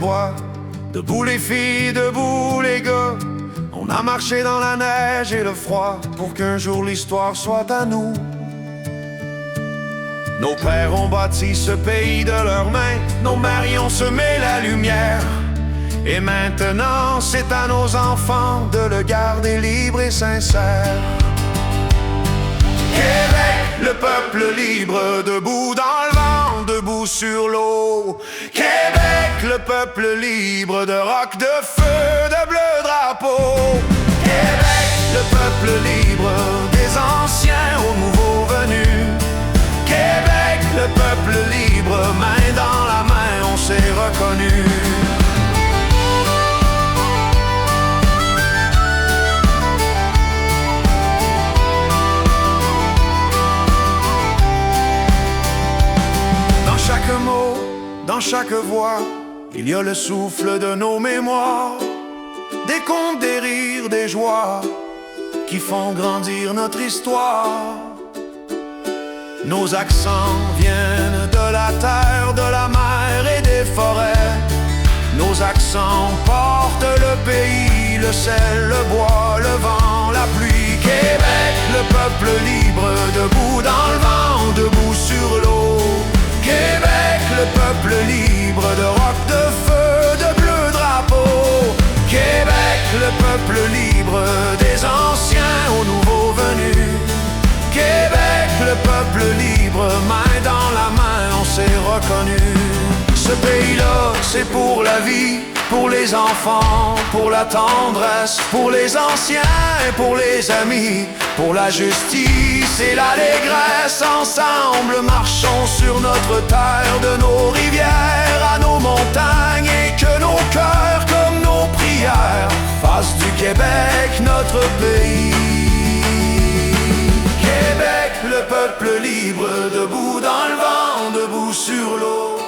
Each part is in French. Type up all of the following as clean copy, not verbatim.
bois. Debout les filles, debout les gars. On a marché dans la neige et le froid pour qu'un jour l'histoire soit à nous. Nos pères ont bâti ce pays de leurs mains, nos maris ont semé la lumière. Et maintenant c'est à nos enfants de le garder libre et sincère. Québec, le peuple libre, debout dans le vent, debout sur l'eau. Québec, le peuple libre, de roc, de feu, de bleu drapeau. Québec, le peuple libre, des anciens aux nouveaux venus. Québec, le peuple libre, main dans la main, on s'est reconnus. Dans chaque voix, il y a le souffle de nos mémoires, des contes, des rires, des joies qui font grandir notre histoire. Nos accents viennent de la terre, de la mer et des forêts. Nos accents portent le pays, le sel, le bois, le vent, la pluie. Québec, le peuple libre, debout dans le vent, debout sur l'eau. Québec, le peuple libre, de roc, de feu, de bleu drapeau. Québec, le peuple libre, des anciens aux nouveaux venus. Québec, le peuple libre, main dans la main, on s'est reconnus. Ce pays-là, c'est pour la vie, pour les enfants, pour la tendresse, pour les anciens et pour les amis, pour la justice et l'allégresse. Ensemble, marchons sur notre terre, de nos rivières à nos montagnes, et que nos cœurs comme nos prières fassent du Québec notre pays. Québec, le peuple libre, debout dans le vent, debout sur l'eau.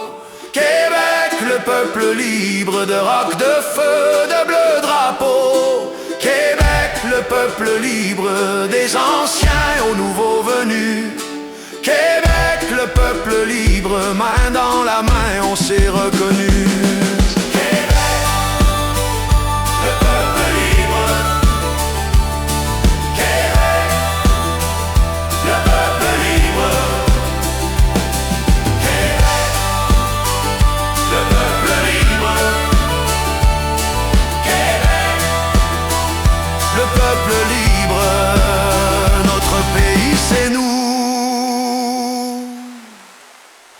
Québec, le peuple libre, de roc, de feu, de bleu drapeau. Québec, le peuple libre, des anciens aux nouveaux venus. Québec, le peuple libre, main dans la main, on s'est reconnus. Le peuple libre.